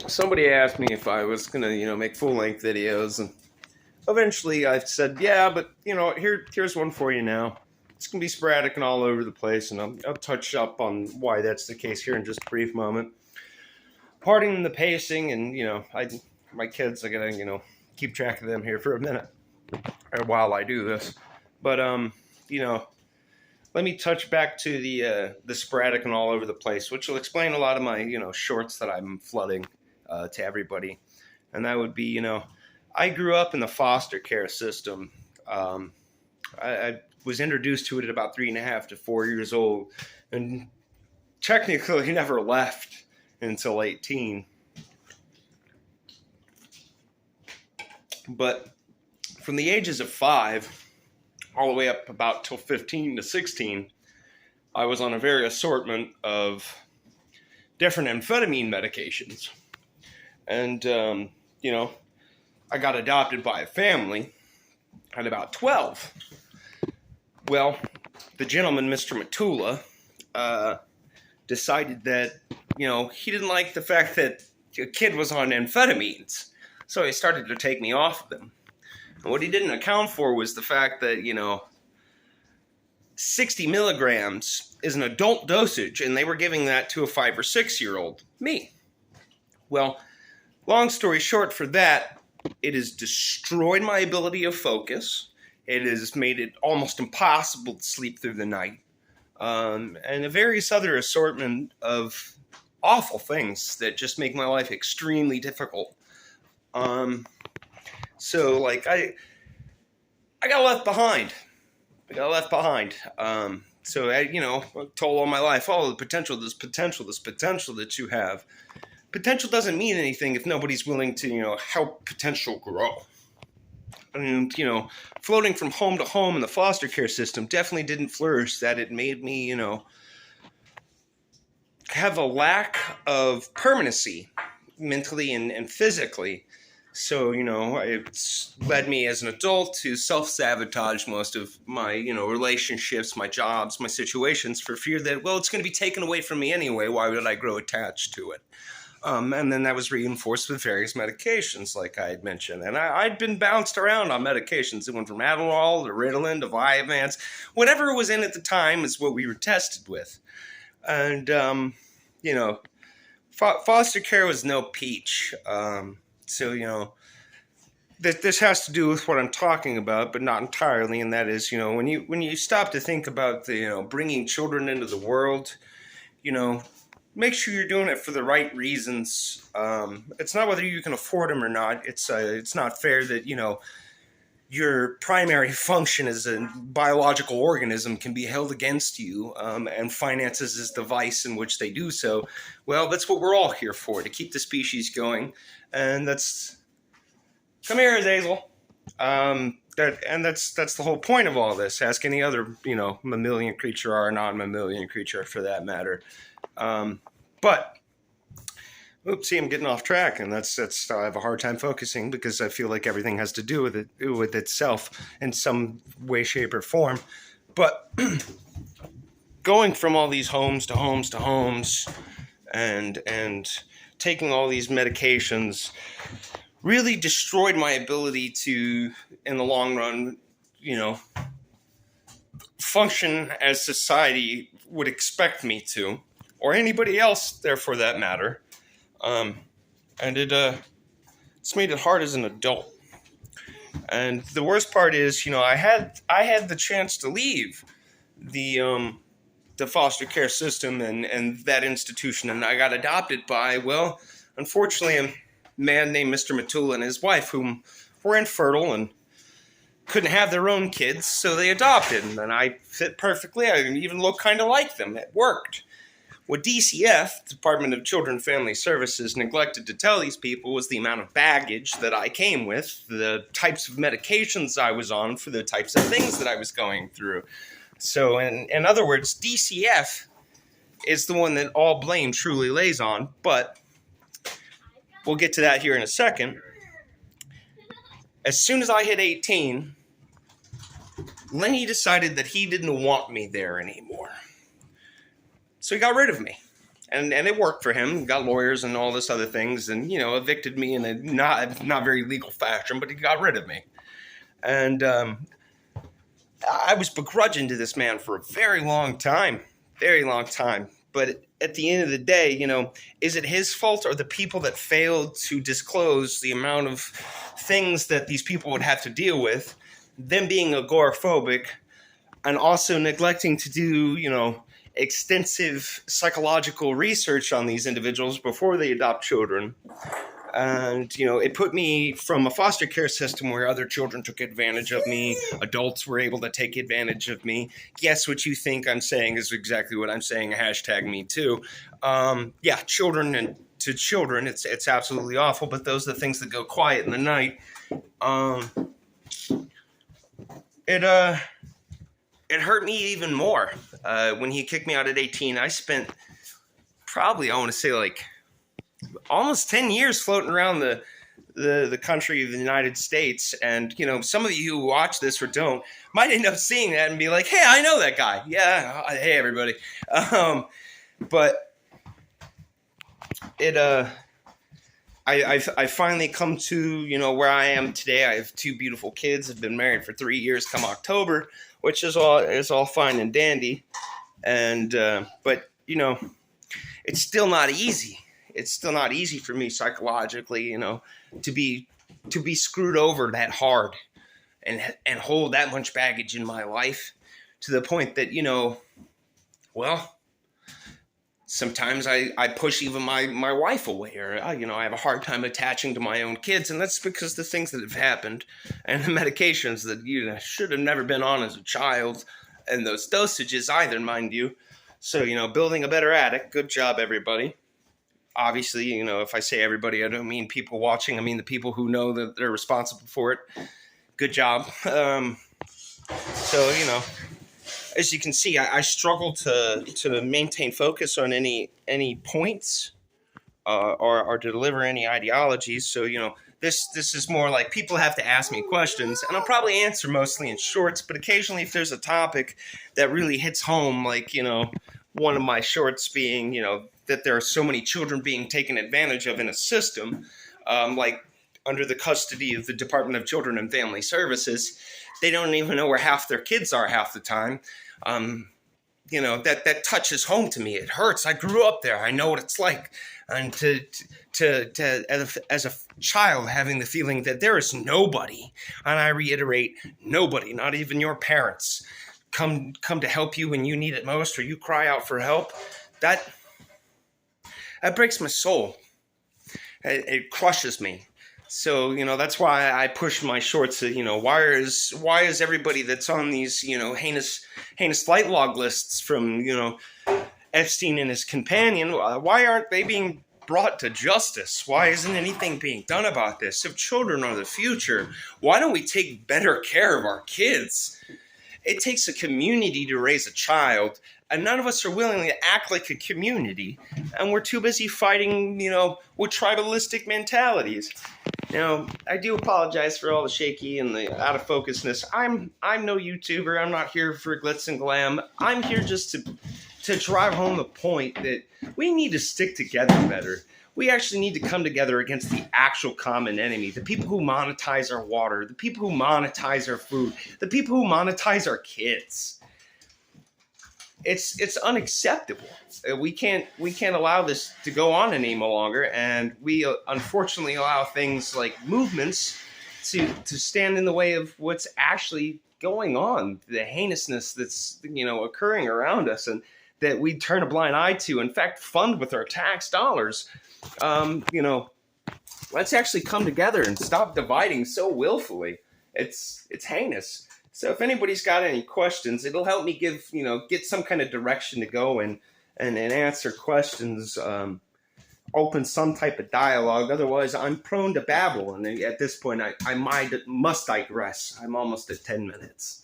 somebody asked me if I was gonna, make full-length videos, and eventually I said, yeah, but here's one for you now. It's gonna be sporadic and all over the place, and I'll touch up on why that's the case here in just a brief moment. Parting the pacing, and my kids, I gotta keep track of them here for a minute while I do this. But you know, let me touch back to the sporadic and all over the place, which will explain a lot of my shorts that I'm flooding to everybody, and that would be I grew up in the foster care system. I was introduced to it at about 3.5 to 4 years old, and technically never left until 18. But from the ages of 5 all the way up about till 15 to 16, I was on a very assortment of different amphetamine medications. And, I got adopted by a family at about 12. Well, the gentleman, Mr. Matula, decided that, he didn't like the fact that a kid was on amphetamines. So he started to take me off of them. And what he didn't account for was the fact that, 60 milligrams is an adult dosage, and they were giving that to a 5 or 6-year-old, me. Well, long story short for that, it has destroyed my ability of focus. It has made it almost impossible to sleep through the night. And a various other assortment of awful things that just make my life extremely difficult. So, I got left behind. So I told all my life, the potential that you have. Potential doesn't mean anything if nobody's willing to, help potential grow. And, floating from home to home in the foster care system definitely didn't flourish. That it made me, have a lack of permanency mentally and physically. So, it's led me as an adult to self-sabotage most of my, relationships, my jobs, my situations for fear that, it's going to be taken away from me anyway. Why would I grow attached to it? And then that was reinforced with various medications, like I had mentioned. And I'd been bounced around on medications. It went from Adderall to Ritalin to Vyvanse. Whatever was in at the time is what we were tested with. And, foster care was no peach. So, this has to do with what I'm talking about, but not entirely. And that is, when you stop to think about the, bringing children into the world, make sure you're doing it for the right reasons. It's not whether you can afford them or not. It's not fair that, your primary function as a biological organism can be held against you, and finances is the vice in which they do so. Well, that's what we're all here for, to keep the species going. And come here, Azazel. That's the whole point of all this. Ask any other, mammalian creature or non-mammalian creature for that matter. But oopsie, I'm getting off track, and that's I have a hard time focusing because I feel like everything has to do with itself in some way, shape, or form. But going from all these homes to homes to homes, and taking all these medications really destroyed my ability to, in the long run, function as society would expect me to, or anybody else there for that matter. And it's made it hard as an adult. And the worst part is, I had the chance to leave the foster care system and that institution, and I got adopted by, unfortunately, a man named Mr. Matula and his wife, whom were infertile and couldn't have their own kids, so they adopted, and I fit perfectly. I even looked kind of like them. It worked. What DCF, Department of Children and Family Services, neglected to tell these people was the amount of baggage that I came with, the types of medications I was on for the types of things that I was going through. So, in other words, DCF is the one that all blame truly lays on, but we'll get to that here in a second. As soon as I hit 18, Lenny decided that he didn't want me there anymore. So he got rid of me. and it worked for him. He got lawyers and all this other things, and evicted me in a not very legal fashion, but he got rid of me. And I was begrudging to this man for a very long time. But at the end of the day, is it his fault or the people that failed to disclose the amount of things that these people would have to deal with, them being agoraphobic, and also neglecting to do, extensive psychological research on these individuals before they adopt children? And, it put me from a foster care system where other children took advantage of me. Adults were able to take advantage of me. Yes, what you think I'm saying is exactly what I'm saying. Hashtag me too. Yeah, children and to children, it's absolutely awful. But those are the things that go quiet in the night. It hurt me even more. When he kicked me out at 18, I spent probably, I want to say, like almost 10 years floating around the country of the United States. And, some of you who watch this or don't might end up seeing that and be like, hey, I know that guy. Yeah. Hey, everybody. But I finally come to, where I am today. I have 2 beautiful kids. I've been married for 3 years come October, which is all fine and dandy. And, but, it's still not easy. It's still not easy for me psychologically, to be screwed over that hard and hold that much baggage in my life, to the point that, sometimes I push even my wife away, or, I have a hard time attaching to my own kids. And that's because the things that have happened and the medications that should have never been on as a child, and those dosages either, mind you. So, building a better addict. Good job, everybody. Obviously, if I say everybody, I don't mean people watching. I mean the people who know that they're responsible for it. Good job. So, as you can see, I struggle to maintain focus on any points or to deliver any ideologies. So, this is more like people have to ask me questions, and I'll probably answer mostly in shorts. But occasionally, if there's a topic that really hits home, like, one of my shorts being, that there are so many children being taken advantage of in a system, like under the custody of the Department of Children and Family Services. They don't even know where half their kids are half the time. That touches home to me. It hurts. I grew up there. I know what it's like. And as a child, having the feeling that there is nobody, and I reiterate, nobody, not even your parents, come to help you when you need it most, or you cry out for help, that breaks my soul. It crushes me. So, that's why I push my shorts. Why is everybody that's on these, heinous flight log lists from, Epstein and his companion, why aren't they being brought to justice? Why isn't anything being done about this? If children are the future, why don't we take better care of our kids? It takes a community to raise a child, and none of us are willing to act like a community, and we're too busy fighting, with tribalistic mentalities. I do apologize for all the shaky and the out of focusness. I'm no YouTuber. I'm not here for glitz and glam. I'm here just to drive home the point that we need to stick together better. We actually need to come together against the actual common enemy, the people who monetize our water, the people who monetize our food, the people who monetize our kids. It's unacceptable. We can't allow this to go on any longer, and we unfortunately allow things like movements to stand in the way of what's actually going on, the heinousness that's occurring around us, and that we turn a blind eye to. In fact, fund with our tax dollars. Let's actually come together and stop dividing so willfully. It's heinous. So if anybody's got any questions, it'll help me get some kind of direction to go and answer questions, open some type of dialogue. Otherwise, I'm prone to babble. And at this point, I must digress. I'm almost at 10 minutes.